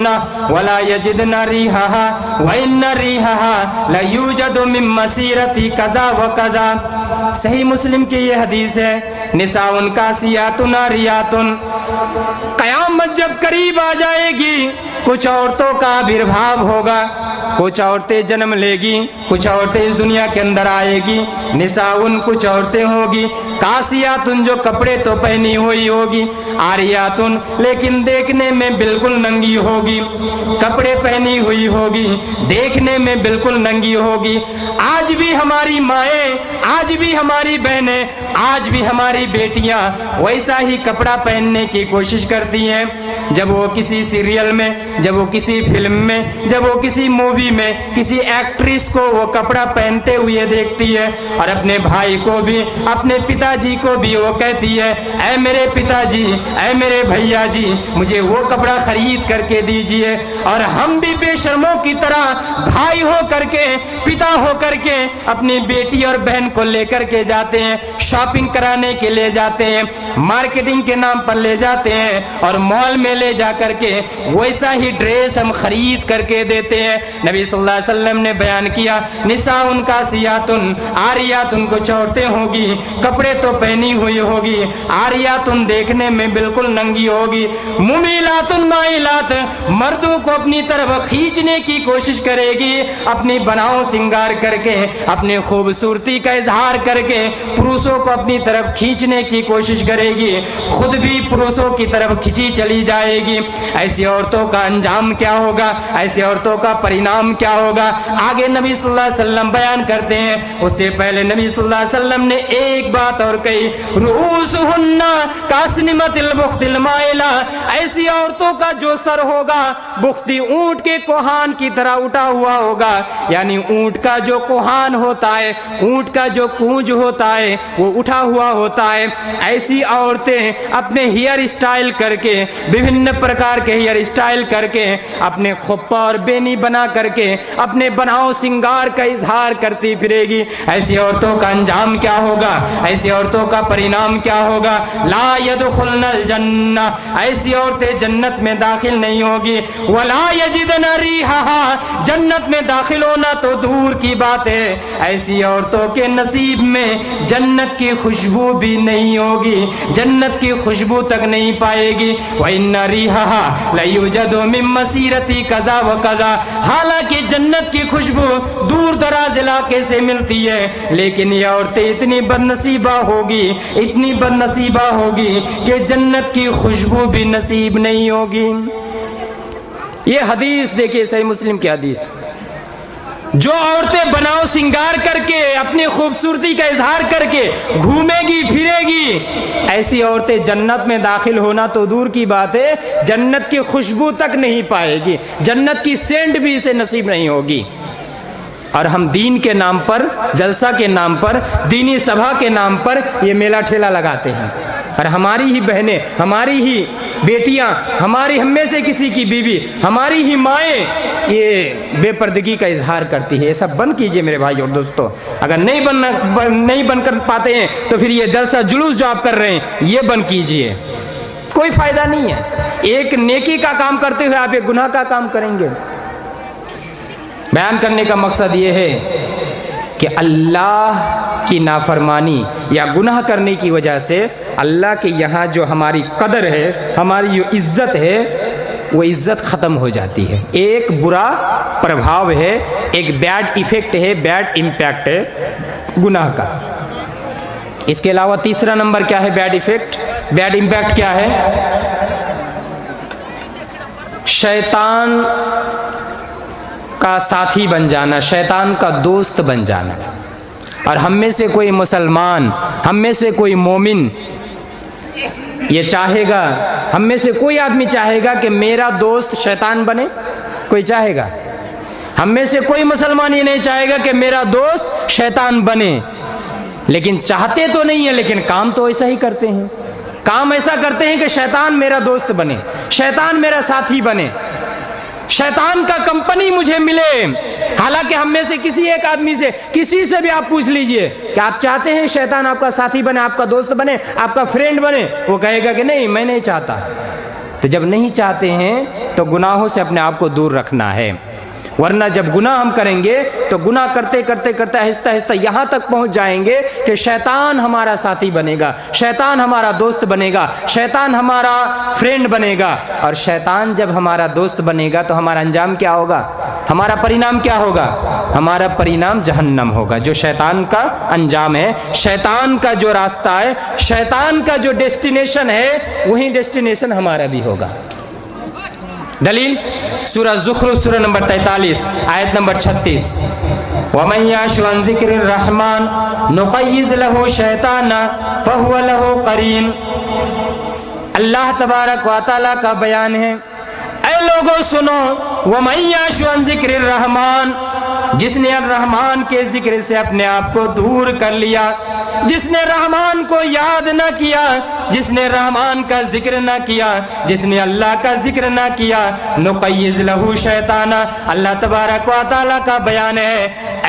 ولا يجدن ريحها وإن ريحها ليوجد من مسيرة كذا وكذا۔ صحیح مسلم کی یہ حدیث ہے، نساء کاسیات عاریات، قیامت جب قریب آ جائے گی کچھ عورتوں کا آویربھاو ہوگا، کچھ عورتیں جنم لے گی، کچھ عورتیں اس دنیا کے اندر آئے گی، نساء کچھ عورتیں ہوگی، کاسیات جو کپڑے تو پہنی ہوئی ہوگی، عاریات لیکن دیکھنے میں بالکل ننگی ہوگی، کپڑے پہنی ہوئی ہوگی دیکھنے میں بالکل ننگی ہوگی۔ آج بھی ہماری مائیں، آج بھی ہماری بہنیں، آج بھی ہماری بیٹیاں ویسا ہی کپڑا پہننے کی کوشش کرتی ہیں۔ جب وہ کسی سیریل میں، جب وہ کسی فلم میں، جب وہ کسی مووی میں کسی ایکٹریس کو وہ کپڑا پہنتے ہوئے دیکھتی ہے، اور اپنے بھائی کو بھی، اپنے پتا جی کو بھی وہ کہتی ہے، اے میرے پتا جی، اے میرے بھیا جی، مجھے وہ کپڑا خرید کر کے دیجئے۔ اور ہم بھی بے شرموں کی طرح بھائی ہو کر کے، پتا ہو کر کے اپنی بیٹی اور بہن کو لے کر کے جاتے ہیں، شاپنگ کرانے کے لے جاتے ہیں، مارکیٹنگ کے نام پر لے جاتے ہیں، اور مال میں لے جا کر کے ویسا ہی ڈریس ہم خرید کر کے دیتے ہیں۔ نبی صلی اللہ علیہ وسلم نے بیان کیا، نساء کاسیات عاریات، کچھ عورتیں ہوگی کپڑے تو پہنی ہوئی ہوگی، عاریات دیکھنے میں بالکل ننگی ہوگی، ممیلات مائلات، مردوں کو اپنی طرف کھینچنے کی کوشش کرے گی، اپنی بناؤ سنگار کر کے، اپنی خوبصورتی کا اظہار کر کے پروسوں کو اپنی طرف کھینچنے کی کوشش کرے گی، خود بھی پروسوں کی طرف کھینچی چلی جائے گی۔ ایسی عورتوں کا انجام کیا ہوگا، ایسی عورتوں کا پرینام کیا ہوگا، آگے نبی صلی اللہ علیہ وسلم بیان کرتے ہیں۔ اس سے پہلے نبی صلی اللہ علیہ وسلم نے ایک بات اور کہی، رؤوسہن کاسنمۃ البخت المائلہ، ایسی عورتوں کا جو سر ہوگا بختی اونٹ کے کوہان کی طرح اٹھا ہوا ہوگا، یعنی اونٹ کا جو کوہان ہوتا ہے، اونٹ کا جو کونج ہوتا ہے وہ اٹھا ہوا ہوتا ہے۔ ایسی عورتیں اپنے ہیئر اسٹائل کر کے، وبھن پرکار کے ہیئر اسٹائل کر کے، اپنے کھوپا اور بینی بنا کر کے اپنے بناؤ سنگار کا اظہار کرتی پھرے گی۔ ایسی عورتوں کا انجام کیا ہوگا، ایسی عورتوں کا پرینام کیا ہوگا، لا يدخلن الجنہ، ایسی عورتیں جنت میں داخل نہیں ہوگی، ولا یجدن ریحها، جنت میں داخل ہونا تو دور کی بات ہے، ایسی عورتوں کے نصیب میں جنت کی خوشبو بھی نہیں ہوگی، جنت کی خوشبو تک نہیں پائے گی۔ وَإِنَّ رِيحَهَا لَيُوجَدُ مِن مَّسِيرَةِ كَذَا وَكَذَا، حالانکہ جنت کی خوشبو دور دراز علاقے سے ملتی ہے، لیکن یہ عورتیں اتنی بد نصیبہ ہوگی، اتنی بد نصیبہ ہوگی کہ جنت کی خوشبو بھی نصیب نہیں ہوگی۔ یہ حدیث دیکھیے، صحیح مسلم کی حدیث، جو عورتیں بناؤ سنگار کر کے اپنی خوبصورتی کا اظہار کر کے گھومے گی پھرے گی، ایسی عورتیں جنت میں داخل ہونا تو دور کی بات ہے، جنت کی خوشبو تک نہیں پائے گی، جنت کی سینٹ بھی اسے نصیب نہیں ہوگی۔ اور ہم دین کے نام پر، جلسہ کے نام پر، دینی سبھا کے نام پر یہ میلہ ٹھیلا لگاتے ہیں، اور ہماری ہی بہنیں، ہماری ہی بیٹیاں، ہم میں سے کسی کی بیوی، ہماری ہی مائیں یہ بے پردگی کا اظہار کرتی ہے۔ یہ سب بند کیجئے میرے بھائی اور دوستو، اگر نہیں بن کر پاتے ہیں تو پھر یہ جلسہ جلوس جو آپ کر رہے ہیں یہ بند کیجئے، کوئی فائدہ نہیں ہے۔ ایک نیکی کا کام کرتے ہوئے آپ ایک گناہ کا کام کریں گے۔ بیان کرنے کا مقصد یہ ہے کہ اللہ کی نافرمانی یا گناہ کرنے کی وجہ سے اللہ کے یہاں جو ہماری قدر ہے، ہماری جو عزت ہے، وہ عزت ختم ہو جاتی ہے۔ ایک برا پربھاو ہے، ایک بیڈ ایفیکٹ ہے، بیڈ امپیکٹ ہے گناہ کا۔ اس کے علاوہ تیسرا نمبر کیا ہے بیڈ ایفیکٹ، بیڈ امپیکٹ کیا ہے؟ شیطان کا ساتھی بن جانا، شیطان کا دوست بن جانا۔ اور ہم میں سے کوئی مسلمان، ہم میں سے کوئی مومن یہ چاہے گا، ہم میں سے کوئی آدمی چاہے گا کہ میرا دوست شیطان بنے؟ کوئی چاہے گا؟ ہم میں سے کوئی مسلمان یہ نہیں چاہے گا کہ میرا دوست شیطان بنے، لیکن چاہتے تو نہیں ہیں، لیکن کام تو ایسا ہی کرتے ہیں، کام ایسا کرتے ہیں کہ شیطان میرا دوست بنے، شیطان میرا ساتھی بنے، شیطان کا کمپنی مجھے ملے۔ حالانکہ ہم میں سے کسی ایک آدمی سے، کسی سے بھی آپ پوچھ لیجئے کہ آپ چاہتے ہیں شیطان آپ کا ساتھی بنے، آپ کا دوست بنے، آپ کا فرینڈ بنے، وہ کہے گا کہ نہیں، میں نہیں چاہتا۔ تو جب نہیں چاہتے ہیں تو گناہوں سے اپنے آپ کو دور رکھنا ہے، ورنہ جب گناہ ہم کریں گے تو گناہ کرتے کرتے کرتے آہستہ آہستہ یہاں تک پہنچ جائیں گے کہ شیطان ہمارا ساتھی بنے گا، شیطان ہمارا دوست بنے گا، شیطان ہمارا فرینڈ بنے گا، اور شیطان جب ہمارا دوست بنے گا تو ہمارا انجام کیا ہوگا؟ ہمارا پرینام کیا ہوگا؟ ہمارا پرینام جہنم ہوگا، جو شیطان کا انجام ہے، شیطان کا جو راستہ ہے، شیطان کا جو ڈیسٹینیشن ہے، وہی ڈیسٹینیشن ہمارا بھی ہوگا۔ دلیل سورہ زخرف سورہ نمبر 43 آیت نمبر 36، وَمَن يَعْشُ عَن ذِكْرِ الرَّحْمَنِ نُقَيِّضْ لَهُ شَيْطَانًا فَهُوَ لَهُ قَرِينٌ۔ اللہ تبارک و تعالیٰ کا بیان ہے، اے لوگوں سنو، وَمَن يَعْشُ عَن ذِكْرِ الرَّحْمَنِ، جس نے الرحمن کے ذکر سے اپنے آپ کو دور کر لیا، جس نے رحمان کو یاد نہ کیا، جس نے رحمان کا ذکر نہ کیا، جس نے اللہ کا ذکر نہ کیا، نقیض لہو شیطانا، اللہ تبارک و تعالیٰ کا بیان ہے،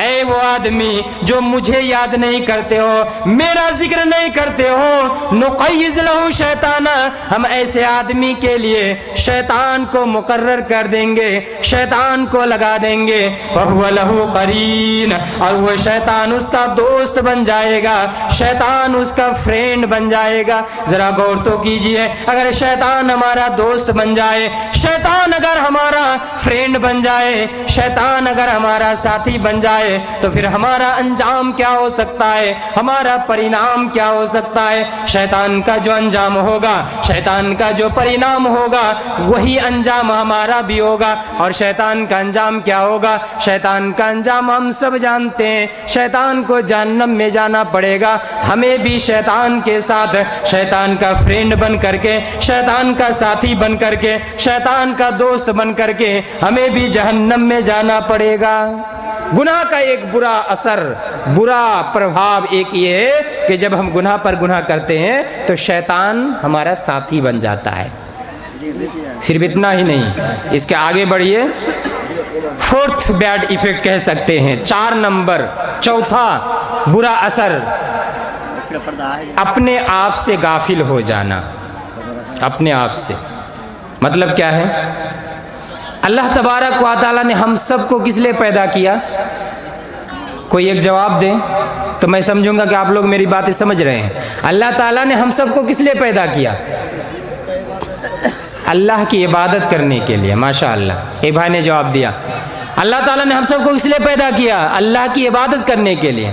اے وہ آدمی جو مجھے یاد نہیں کرتے ہو، میرا ذکر نہیں کرتے ہو، نقیض لہو شیطانا، ہم ایسے آدمی کے لیے شیطان کو مقرر کر دیں گے، شیطان کو لگا دیں گے، فَهُوَ لَهُ قَرِينٌ، اور وہ شیطان اس کا دوست بن جائے گا، شیطان اس کا فرینڈ بن جائے گا۔ ذرا غور تو کیجئے، اگر شیطان ہمارا دوست بن جائے، شیطان اگر ہمارا فرینڈ بن جائے، شیطان اگر ہمارا ساتھی بن جائے، تو پھر ہمارا انجام کیا ہو سکتا ہے، ہمارا پرینام کیا ہو سکتا ہے؟ شیطان کا جو انجام ہوگا، شیطان کا جو پرینام ہوگا، وہی انجام ہمارا بھی ہوگا۔ اور شیطان کا انجام کیا ہوگا؟ شیطان کا انجام ہم سب جانتے ہیں، شیطان کو جہنم میں جانا پڑے گا۔ ہمیں بھی شیطان کے ساتھ، شیطان کا فرینڈ بن کر کے، شیطان کا ساتھی بن کر کے، شیطان کا دوست بن کر کے ہمیں بھی جہنم میں جانا پڑے گا۔ گناہ کا ایک برا اثر، برا پربھاؤ ایک یہ ہے کہ جب ہم گناہ پر گناہ کرتے ہیں تو شیطان ہمارا ساتھی بن جاتا ہے۔ صرف اتنا ہی نہیں، اس کے آگے بڑھیے، فورتھ بیڈ ایفیکٹ کہہ سکتے ہیں، 4 نمبر، چوتھا برا اثر، اپنے آپ سے غافل ہو جانا۔ اپنے آپ سے مطلب کیا ہے؟ اللہ تبارک و تعالیٰ نے ہم سب کو کس لیے پیدا کیا؟ کوئی ایک جواب دے تو میں سمجھوں گا کہ آپ لوگ میری باتیں سمجھ رہے ہیں۔ اللہ تعالیٰ نے ہم سب کو کس لیے پیدا کیا؟ اللہ کی عبادت کرنے کے لیے۔ ماشاءاللہ، ایک بھائی نے جواب دیا، اللہ تعالیٰ نے ہم سب کو اس لیے پیدا کیا، اللہ کی عبادت کرنے کے لیے۔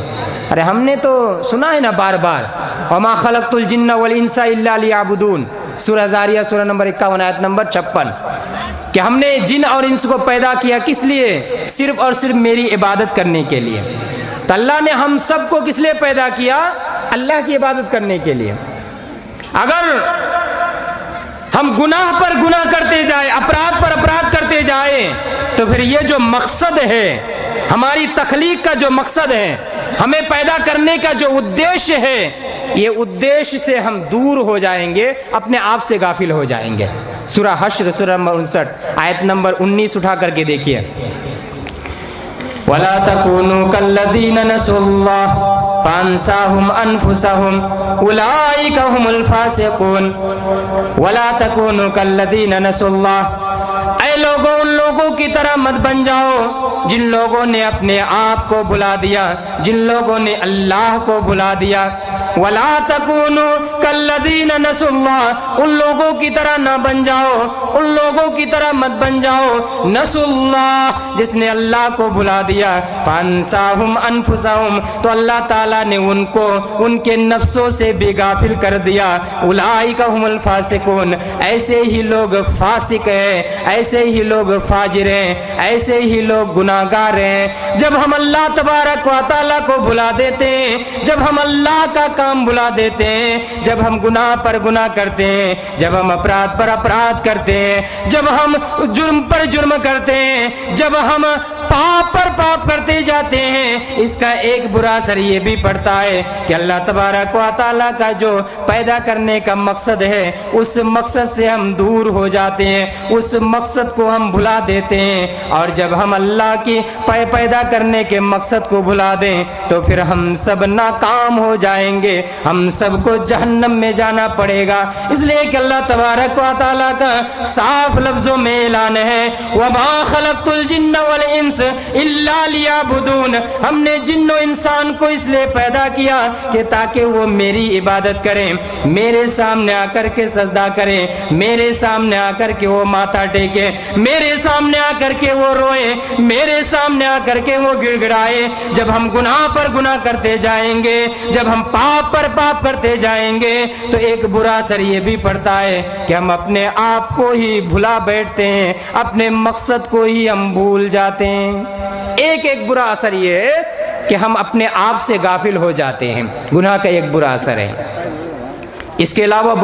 ارے ہم نے تو سنا ہے نا بار بار، وَمَا خَلَقْتُ الْجِنَّ وَالْإِنسَ إِلَّا لِيَعْبُدُونَ، سورہ زاریہ سورہ نمبر 51 آیت نمبر 56، کہ ہم نے جن اور انس کو پیدا کیا کس لیے؟ صرف اور صرف میری عبادت کرنے کے لیے۔ تو اللہ نے ہم سب کو کس لیے پیدا کیا؟ اللہ کی عبادت کرنے کے لیے۔ اگر ہم گناہ پر گناہ کرتے جائیں، اپرادھ پر اپرادھ کرتے جائیں، تو پھر یہ جو مقصد ہے، ہماری تخلیق کا جو مقصد ہے، ہمیں پیدا کرنے کا جو ادیش ہے، یہ ادیش سے ہم دور ہو جائیں گے، اپنے آپ سے غافل ہو جائیں گے۔ سورہ حشر سورہ نمبر 59 آیت نمبر 19 اٹھا کر کے دیکھیے، وَلَا تَكُونُوا كَالَّذِينَ نَسُوا اللَّهَ فَأَنسَاهُمْ أَنفُسَهُمْ أُولَٰئِكَ هُمُ الْفَاسِقُونَ وَلَا تَكُونُوا كَالَّذِينَ نَسُوا اللَّهَ، اے لوگوں ان لوگوں کی طرح مت بن جاؤ جن لوگوں نے اپنے آپ کو بھلا دیا، جن لوگوں نے اللہ کو بھلا دیا۔ وَلَا تَكُونُوا كَالَّذِينَ نَسُوا اللَّهَ، ان لوگوں کی طرح نہ بن جاؤ، ان لوگوں کی طرح مت بن جاؤ، نسوا اللہ، جس نے اللہ کو بھلا دیا، فَأَنسَاهُمْ أَنفُسَهُمْ، تو اللہ تعالیٰ نے ان کو ان کے نفسوں سے بھی غافل کر دیا۔ أُولَٰئِكَ هُمُ الْفَاسِقُونَ، ایسے ہی لوگ فاسق ہیں، ایسے ہی لوگ فاجر ہیں، ایسے ہی لوگ گناہگار ہیں۔ جب ہم اللہ تبارک و تعالیٰ کو بھلا دیتے ہیں، جب ہم اللہ کا کام بھلا دیتے ہیں، جب ہم گناہ پر گناہ کرتے ہیں، جب ہم اپرادھ پر اپرادھ کرتے ہیں، جب ہم جرم پر جرم کرتے ہیں، جب ہم پاپ پر پاپ کرتے جاتے ہیں، اس کا ایک برا اثر یہ بھی پڑتا ہے کہ اللہ تبارک و تعالیٰ کا جو پیدا کرنے کا مقصد ہے اس مقصد سے ہم دور ہو جاتے ہیں، اس مقصد کو ہم بھلا دیتے ہیں، اور جب ہم اللہ کی پیدا کرنے کے مقصد کو بھلا دیں تو پھر ہم سب ناکام ہو جائیں گے، ہم سب کو جہنم میں جانا پڑے گا۔ اس لیے کہ اللہ تبارک و تعالیٰ کا صاف لفظوں میں اعلان ہے وَمَا خَلَقْتُ الْجِنَّ وَالْإِنسَ إِلَّا لِيَعْبُدُونَ، ہم نے جن و انسان کو اس لیے پیدا کیا کہ تاکہ وہ میری عبادت کریں، میرے سامنے آ کر کے سجدہ کریں، میرے سامنے آ کر کے وہ ماتھا ٹیکیں، میرے سامنے آ کر کے وہ روئیں، میرے سامنے آ کر کے وہ گڑ گڑائیں۔ جب ہم گناہ پر گناہ کرتے جائیں گے، جب ہم پاپ پر پاپ کرتے جائیں گے تو ایک برا اثر یہ بھی پڑتا ہے کہ ہم اپنے آپ کو ہی بھلا بیٹھتے ہیں، اپنے مقصد کو ہی ہم بھول جاتے ہیں۔ ایک برا اثر یہ ہے کہ ہم اپنے آپ سے غافل ہو جاتے ہیں، گناہ کا ایک برا اثر ہے۔ اس کے علاوہ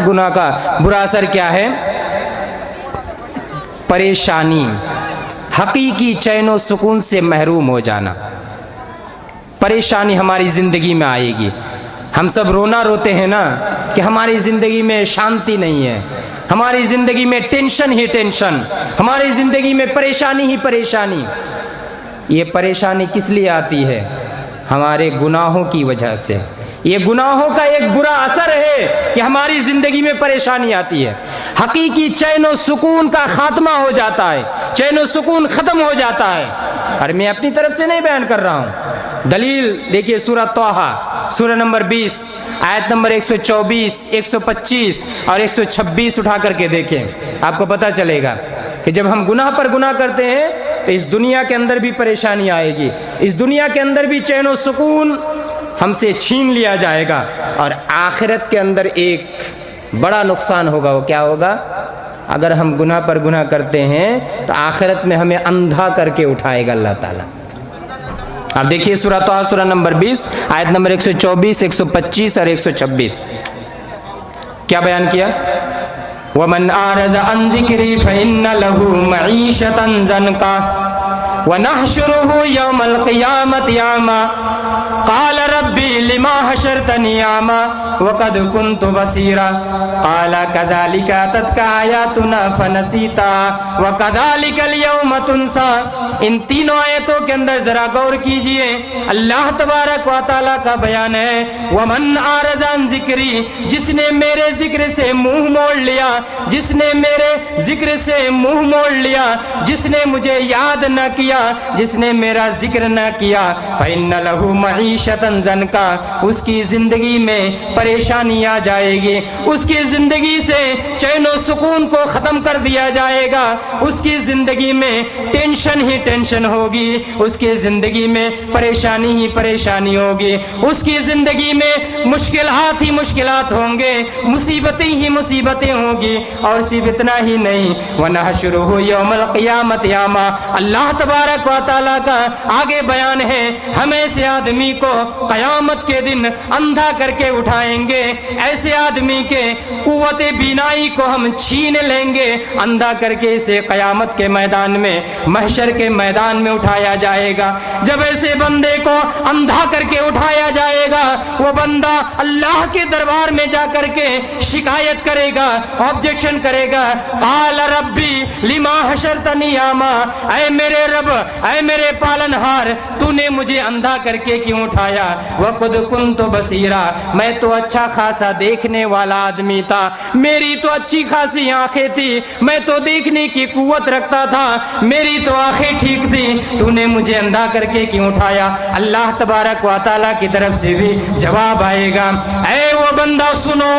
گناہ کا برا اثر کیا ہے؟ پریشانی، حقیقی چین و سکون سے محروم ہو جانا۔ پریشانی ہماری زندگی میں آئے گی، ہم سب رونا روتے ہیں نا کہ ہماری زندگی میں شانتی نہیں ہے، ہماری زندگی میں ٹینشن ہی ٹینشن، ہماری زندگی میں پریشانی ہی پریشانی۔ یہ پریشانی کس لیے آتی ہے؟ ہمارے گناہوں کی وجہ سے۔ یہ گناہوں کا ایک برا اثر ہے کہ ہماری زندگی میں پریشانی آتی ہے، حقیقی چین و سکون کا خاتمہ ہو جاتا ہے، چین و سکون ختم ہو جاتا ہے۔ اور میں اپنی طرف سے نہیں بیان کر رہا ہوں، دلیل دیکھیے سورہ طٰہٰ، سورہ نمبر 20 آیت نمبر 124، 125 اور 126 اٹھا کر کے دیکھیں، آپ کو پتہ چلے گا کہ جب ہم گناہ پر گناہ کرتے ہیں تو اس دنیا کے اندر بھی پریشانی آئے گی، اس دنیا کے اندر بھی چین و سکون ہم سے چھین لیا جائے گا، اور آخرت کے اندر ایک بڑا نقصان ہوگا۔ وہ کیا ہوگا؟ اگر ہم گناہ پر گناہ کرتے ہیں تو آخرت میں ہمیں اندھا کر کے اٹھائے گا اللہ تعالیٰ۔ آپ دیکھیے سورہ طٰہٰ سورہ نمبر 20 آیت نمبر 124، 125 اور 126 کیا بیان کیا؟ وَمَنْ أَعْرَضَ عَنْ ذِكْرِي فَإِنَّ لَهُ مَعِيشَةً ضَنْكًا وَنَحْشُرُهُ يَوْمَ الْقِيَامَةِ أَعْمَىٰ قَالَ رَبِّ لِمَا حَشَرْتَنِي أَعْمَىٰ وَقَدْ كُنْتُ بَصِيرًا قَالَ كَذَٰلِكَ أَتَتْكَ آيَاتُنَا فَنَسِيتَهَا وَكَذَٰلِكَ الْيَوْمَ تُنسَىٰ۔ ان تینوں آیتوں کے اندر ذرا غور کیجئے، اللہ تبارک و تعالیٰ کا بیان ہے وَمَنْ أَعْرَضَ عَنْ ذِكْرِي، جس نے میرے ذکر سے منہ موڑ لیا، جس نے میرے ذکر سے منہ موڑ لیا، جس نے مجھے یاد نہ کیا، جس نے میرا ذکر نہ کیا، فَإِنَّ لَهُ مَعِيشَةً ضَنْكًا، اس کی زندگی میں پریشانی آ جائے گی، اس کی زندگی سے چین و سکون کو ختم کر دیا جائے گا، اس کی زندگی میں ٹینشن ہی ٹینشن ہوگی، اس کی زندگی میں پریشانی ہی پریشانی ہوگی، اس کی زندگی میں مشکلات ہی مشکلات ہوں گے، مصیبتیں ہی مصیبتیں ہوں گی، اور صرف اتنا ہی نہیں وَنَحْشُرُهُ يَوْمَ الْقِيَامَةِ أَعْمَىٰ، اللہ تبارک و تعالیٰ کا آگے بیان ہے ہم ایسے آدمی کو قیامت کے دن اندھا کر کے اٹھائیں گے، ایسے آدمی کے قوت بینائی کو ہم چھین لیں گے، اندھا کر کے اسے قیامت کے میدان میں، محشر کے میدان میں اٹھایا جائے گا۔ جب ایسے بندے کو اندھا کر کے اٹھایا جائے گا، وہ بندہ اللہ کے دربار میں جا کر کے شکایت کرے گا، آبجیکشن کرے گا، قال ربی لما حشرتنی اعمیٰ، اے میرے رب، اے میرے پالنہار، تو نے مجھے اندھا کر کے کیوں اٹھایا؟ وقد کنت بصیرا، میں تو اچھا خاصا دیکھنے والا آدمی تھا، میری تو اچھی خاصی آنکھیں تھی، میں تو دیکھنے کی قوت رکھتا تھا، میری تو آنکھیں ٹھیک تھی، تو نے مجھے اندھا کر کے کیوں اٹھایا؟ اللہ تبارک و تعالیٰ کی طرف سے بھی جواب آئے گا، اے وہ بندہ سنو،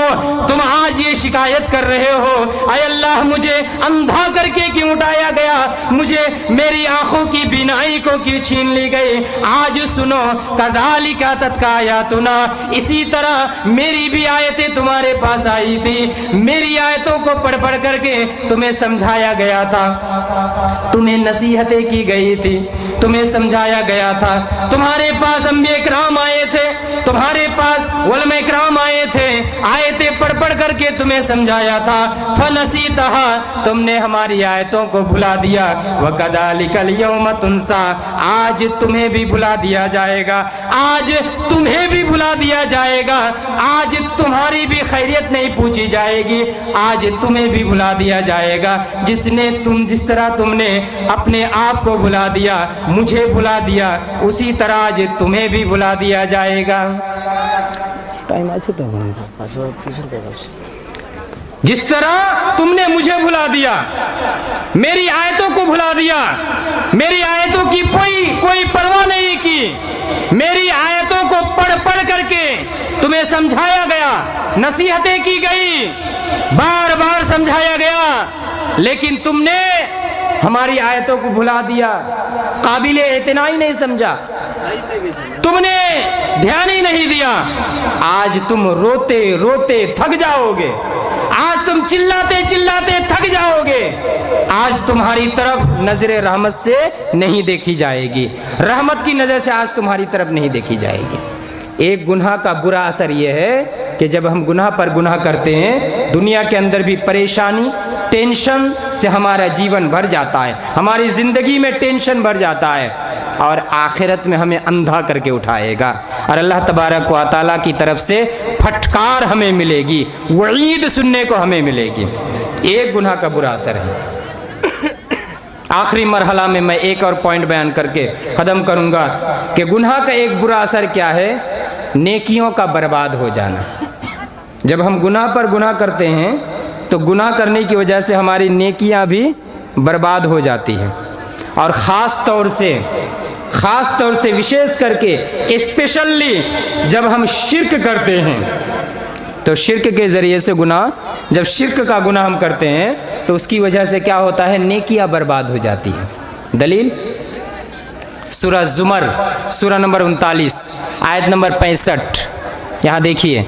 تم آج یہ شکایت کر رہے ہو، اے اللہ مجھے اندھا کر کے کیوں اٹھایا گیا، مجھے میری آنکھوں کی بینائی کو کیوں چھین لی گئی؟ آج سنو، کذالک اتتک آیاتنا، اسی طرح میری بھی آیتیں تمہارے پاس آئی تھی، میری آیتوں کو پڑھ پڑھ کر کے تمہیں سمجھایا گیا تھا، تمہیں نصیحتیں کی گئی تھی، تمہیں سمجھایا گیا تھا، تمہارے پاس انبیاء کرام آئے تھے، تمہارے پاس علماء کرام آئے تھے, آیتیں پڑھ پڑھ کر کے تمہیں سمجھایا تھا, فنسیتہا, تم نے ہماری آیتوں کو بھلا دیا, وَكَذَلِكَ الْيَوْمَ تُنْسَى, آج تمہیں بھی بھلا دیا جائے گا, آج تمہیں بھی بھلا دیا جائے گا, آج تمہاری بھی خیریت نہیں پوچھی جائے گی, آج تمہیں بھی بھلا دیا جائے گا. جس طرح تم نے اپنے آپ کو بھلا دیا, مجھے بھلا دیا, اسی طرح آج تمہیں بھی بھلا دیا جائے گا. جس طرح تم نے مجھے بھلا دیا, میری آیتوں کو بھلا دیا, میری آیتوں کی کوئی پرواہ نہیں کی, میری آیتوں کو پڑھ پڑھ کر کے تمہیں سمجھایا گیا, نصیحتیں کی گئی, بار بار سمجھایا گیا, لیکن تم نے ہماری آیتوں کو بھلا دیا, قابل اعتنا ہی نہیں سمجھا, تم نے دھیان ہی نہیں دیا. آج تم روتے روتے تھک جاؤ گے, آج تم چلاتے چلاتے تھک جاؤ گے, آج تمہاری طرف نظر رحمت سے نہیں دیکھی جائے گی, رحمت کی نظر سے آج تمہاری طرف نہیں دیکھی جائے گی. ایک گناہ کا برا اثر یہ ہے کہ جب ہم گناہ پر گناہ کرتے ہیں, دنیا کے اندر بھی پریشانی, ٹینشن سے ہمارا جیون بھر جاتا ہے, ہماری زندگی میں ٹینشن بھر جاتا ہے, اور آخرت میں ہمیں اندھا کر کے اٹھائے گا, اور اللہ تبارک و تعالیٰ کی طرف سے پھٹکار ہمیں ملے گی, وعید سننے کو ہمیں ملے گی. ایک گناہ کا برا اثر ہے. آخری مرحلہ میں میں ایک اور پوائنٹ بیان کر کے ختم کروں گا کہ گناہ کا ایک برا اثر کیا ہے, نیکیوں کا برباد ہو جانا. جب ہم گناہ پر گناہ کرتے ہیں تو گناہ کرنے کی وجہ سے ہماری نیکیاں بھی برباد ہو جاتی ہیں, اور خاص طور سے وشیش کر کے اسپیشلی جب ہم شرک کرتے ہیں تو شرک کے ذریعے سے گناہ, جب شرک کا گناہ ہم کرتے ہیں تو اس کی وجہ سے کیا ہوتا ہے, نیکیاں برباد ہو جاتی ہیں. دلیل سورہ زمر, سورہ نمبر 39 آیت نمبر 65. یہاں دیکھیے,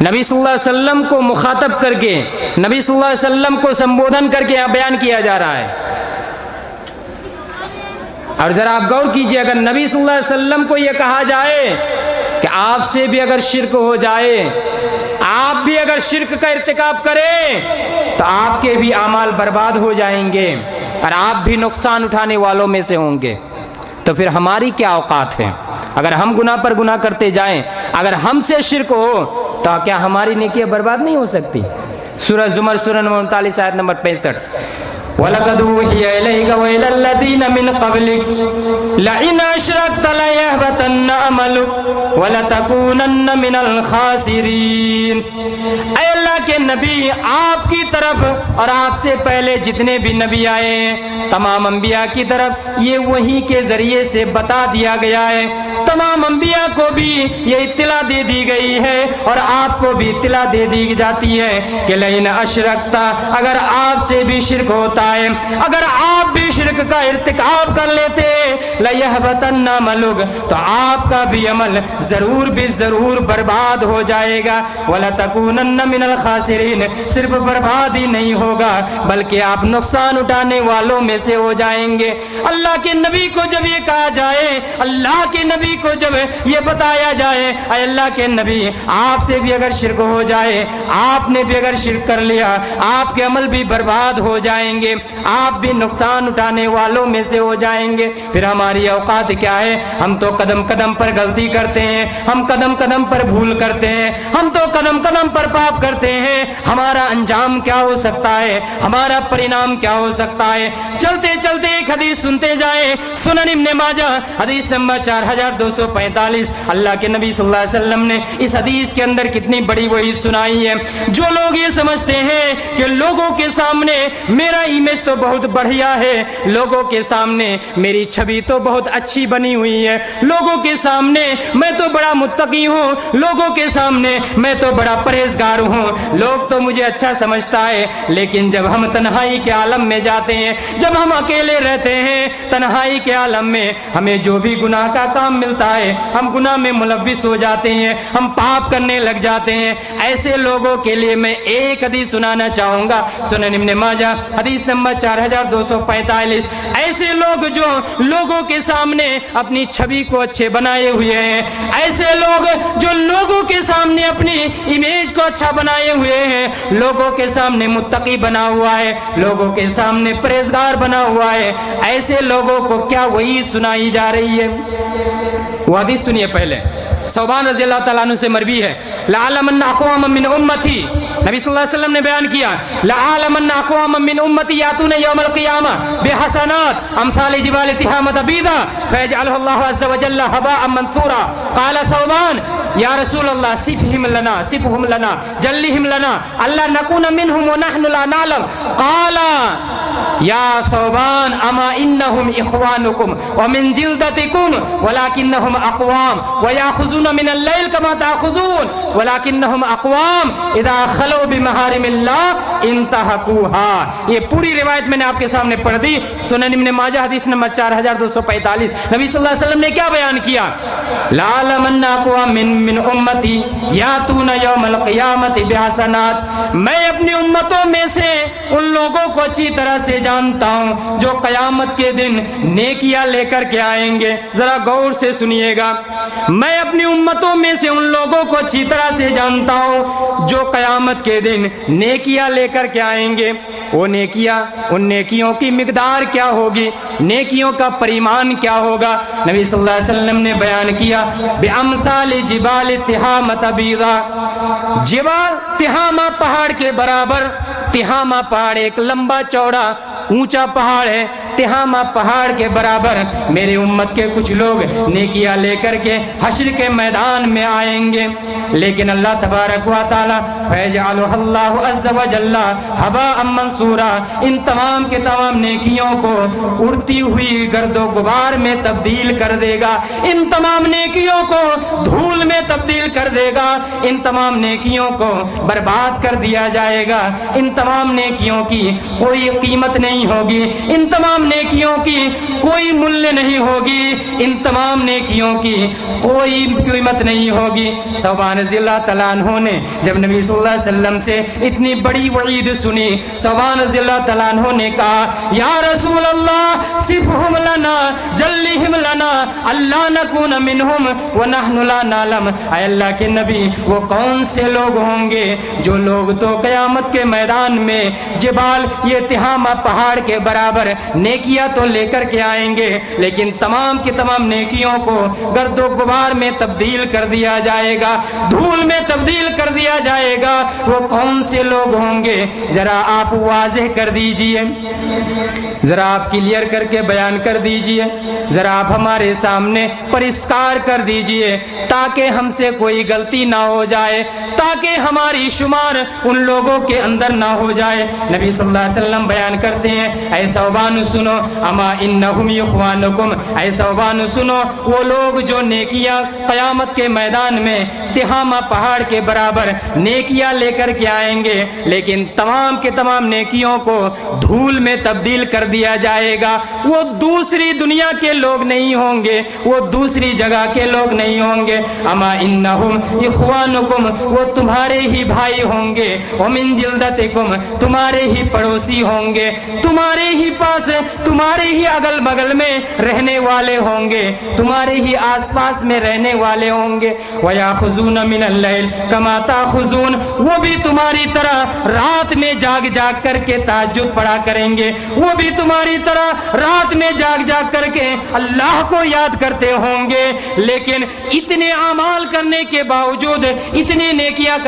نبی صلی اللہ علیہ وسلم کو مخاطب کر کے, نبی صلی اللہ علیہ وسلم کو سمبودھن کر کے یہاں بیان کیا جا رہا ہے. اور ذرا آپ غور کیجئے, اگر نبی صلی اللہ علیہ وسلم کو یہ کہا جائے کہ آپ سے بھی اگر شرک ہو جائے, آپ بھی اگر شرک کا ارتکاب کریں تو آپ کے بھی اعمال برباد ہو جائیں گے اور آپ بھی نقصان اٹھانے والوں میں سے ہوں گے, تو پھر ہماری کیا اوقات ہے؟ اگر ہم گناہ پر گناہ کرتے جائیں, اگر ہم سے شرک ہو تو کیا ہماری نیکیاں برباد نہیں ہو سکتی؟ سورہ زمر سورہ نمبر 39 آیت نمبر 65. وَلَقَدْ أُوحِيَ إِلَيْكَ وَإِلَى الَّذِينَ مِنْ قَبْلِكَ لَئِنْ أَشْرَكْتَ لَيَحْبَطَنَّ عَمَلُكَ وَلَتَكُونَنَّ مِنَ الْخَاسِرِينَ. اے اللہ کے نبی, آپ کی طرف اور آپ سے پہلے جتنے بھی نبی آئے ہیں, تمام انبیاء کی طرف یہ وحی کے ذریعے سے بتا دیا گیا ہے, تمام انبیاء کو بھی یہ اطلاع دے دی گئی ہے اور آپ کو بھی اطلاع دے دی جاتی ہے کہ لئن اشرکتا, اگر آپ سے بھی شرک ہوتا ہے, اگر آپ بھی شرک کا ارتکاب کر لیتے, لَيَحْبَطَنَّ عَمَلُكَ, تو آپ کا بھی عمل ضرور بھی ضرور برباد ہو جائے گا. وَلَتَكُونَنَّ مِنَ الْخَاسِرِينَ, صرف برباد ہی نہیں ہوگا بلکہ آپ نقصان اٹھانے والوں میں سے ہو جائیں گے. اللہ کے نبی کو جب یہ کہا جائے, اللہ کے نبی کو جب یہ بتایا جائے, اے اللہ کے نبی, آپ سے بھی اگر شرک ہو جائے, آپ نے بھی اگر شرک کر لیا, آپ کے عمل بھی برباد ہو جائیں گے, آپ بھی نقصان اٹھانے والوں میں سے ہو جائیں گے. پھر ہماری اوقات کیا ہے؟ ہم تو قدم قدم پر غلطی کرتے ہیں, ہم قدم قدم پر بھول کرتے ہیں, ہم تو قدم قدم پر پاپ کرتے ہیں. ہمارا انجام کیا ہو سکتا ہے, ہمارا پرینام کیا ہو سکتا ہے؟ چلتے چلتے ایک حدیث سنتے جائیں, سنن ابن ماجہ حدیث نمبر 4245. اللہ کے نبی صلی اللہ علیہ وسلم نے اس حدیث کے اندر کتنی بڑی وعید سنائی ہے. جو لوگ یہ سمجھتے ہیں کہ لوگوں کے سامنے میرا امیج تو بہت بڑھیا ہے, لوگوں کے سامنے میری چھبی تو بہت اچھی بنی ہوئی ہے, لوگوں کے سامنے میں تو بڑا متقی ہوں, لوگوں کے سامنے میں تو بڑا پرہیزگار ہوں, لوگ تو مجھے اچھا سمجھتا ہے, لیکن جب ہم تنہائی کے عالم میں جاتے ہیں, جب ہم اکیلے رہتے ہیں, تنہائی تنہائی کے عالم میں ہمیں جو بھی گناہ کا کام ملتا ہے ہم گناہ میں ملوث ہو جاتے ہیں, ہم پاپ کرنے لگ جاتے ہیں. ایسے لوگوں کے لیے میں ایک حدیث سنانا چاہوں گا, سنن ابن ماجہ حدیث نمبر 4245. ایسے لوگ جو لوگوں کے سامنے اپنی چھوی کو اچھے بنائے ہوئے ہیں, ایسے لوگ جو لوگوں کے سامنے اپنی امیج کو اچھا بنائے ہوئے ہیں, لوگوں کے سامنے متقی بنا ہوا ہے, لوگوں کے سامنے پرہیزگار بنا ہوا ہے, ایسے لوگوں کو کیا وہی سنائی جا رہی ہے؟ وہ حدیث سنیے پہلے. ثوبان رضی اللہ تعالیٰ عنہ سے مروی ہے, لَعَلَمَنَّ أَقْوَامًا مِّنْ أُمَّتِي, نبی صلی اللہ علیہ وسلم نے بیان کیا, لَعَلَمَنَّ أَقْوَامًا مِّنْ أُمَّتِي يَأْتُونَ يَوْمَ الْقِيَامَةِ بِحَسَنَاتٍ أَمْثَالِ جِبَالِ تِهَامَةَ بِيضًا فَيَجْعَلُهُ اللَّهُ عَزَّ وَجَلَّ هَبَاءً مَّنثُورًا. قال ثوبان یا رسول اللہ صفهم لنا جلهم لنا اللہ نكون منهم ونحن لا نعلم. قال یا ثوبان اما انهم اخوانكم ومن جلدتكم ولكنهم اقوام ويأخذون من الليل كما تأخذون ولكنهم اقوام اذا خلوا بمحارم الله انتهكوها. یہ پوری روایت میں نے آپ کے سامنے پڑھ دی, سنن ابن ماجہ حدیث نمبر 4245. نبی صلی اللہ علیہ وسلم نے کیا بیان کیا؟ لَعَلَمَنَّ أَقْوَامًا مِّنْ أُمَّتِي يَأْتُونَ يَوْمَ الْقِيَامَةِ بِحَسَنَاتٍ. میں اپنی امتوں میں سے ان لوگوں کو اچھی طرح سے جانتا ہوں جو قیامت کے دن نیکیاں لے کر کے آئیں گے. ذرا غور سے سنیے گا, میں اپنی امتوں میں سے ان لوگوں کو اچھی طرح سے جانتا ہوں جو قیامت کے دن نیکیاں لے کر کے آئیں گے. وہ نیکیاں, ان نیکیوں کی مقدار کیا ہوگی, نیکیوں کا پریمان کیا ہوگا؟ نبی صلی اللہ علیہ وسلم نے بیان کیا, بِأَمْثَالِ جِبَالِ تِهَامَةَ بِيضًا. جبال تہامہ پہاڑ کے برابر. تہامہ پہاڑ ایک لمبا چوڑا اونچا پہاڑ ہے, تہامہ پہاڑ کے برابر میرے امت کے کچھ لوگ نیکیاں لے کر کے حشر کے میدان میں آئیں گے, لیکن اللہ تبارک و تعالی فَيَجْعَلُهَا اللَّهُ عَزَّ وَجَلَّ هَبَاءً مَّنثُورًا. ان تمام کے تمام نیکیوں کو اڑتی ہوئی گرد و غبار میں تبدیل کر دے گا, ان تمام نیکیوں کو دھول میں تبدیل کر دے گا, ان تمام نیکیوں کو برباد کر دیا جائے گا, ان تمام نیکیوں کی کوئی قیمت نہیں ہوگی, ان تمام نیکیوں کی کوئی ملیہ نہیں ہوگی, ان تمام نیکیوں کی کوئی قیمت نہیں ہوگی. ثوبان رضی اللہ تعالیٰ عنہ نے جب نبی صلی اللہ علیہ وسلم سے اتنی بڑی وعید سنی, ثوبان رضی اللہ تعالیٰ عنہ نے کہا, یا رسول اللہ صفهم لنا جلهم لنا اللہ نکون منهم ونحن لا نعلم. اے اللہ کے نبی, وہ کون سے لوگ ہوں گے جو لوگ تو قیامت کے میدان میں جبال یہ تہامہ پہاڑ کے برابر نیکیاں تو لے کر کے آئیں گے, لیکن تمام کی تمام نیکیوں کو گرد و غبار میں تبدیل کر دیا جائے گا, دھول میں تبدیل کر دیا جائے گا. وہ کون سے لوگ ہوں گے؟ ذرا آپ واضح کر دیجئے, ذرا آپ کلیئر کر کے بیان کر دیجئے, ذرا آپ ہمارے سامنے پرسکار کر دیجئے تاکہ ہم سے کوئی غلطی نہ ہو جائے, تاکہ ہماری شمار ان لوگوں کے اندر نہ ہو جائے. نبی صلی اللہ علیہ وسلم بیان کرتے ہیں, اے ثوبان سنو, اما انہم اخوانکم, اے ثوبان سنو, وہ لوگ جو نیکیاں قیامت کے میدان میں تہامہ پہاڑ کے برابر نیکیاں لے کر کے آئیں گے, لیکن تمام کے تمام نیکیوں کو دھول میں تبدیل کر دیا جائے گا. وہ دوسری دنیا کے لوگ نہیں ہوں گے, وہ دوسری جگہ کے لوگ نہیں ہوں گے. اما انہم اخوانکم, وہ تمہارے ہی بھائی ہوں گے, ومن جلدتکم, تمہارے ہی پڑوسی ہوں گے, تمہارے ہی پاس, تمہارے ہی اگل بغل میں رہنے والے ہوں گے, تمہارے ہی آس پاس میں رہنے والے ہوں گے. وَيَأْخُذُونَ مِنَ اللَّيْلِ كَمَا تَأْخُذُونَ, وہ بھی تمہاری طرح رات میں جاگ جاگ کر کے تہجد پڑھا کریں گے, وہ بھی تمہاری طرح رات میں جاگ جاگ کر کے اللہ کو یاد کرتے ہوں گے, لیکن اتنے اعمال کرنے کے باوجود, اتنے نیکیاں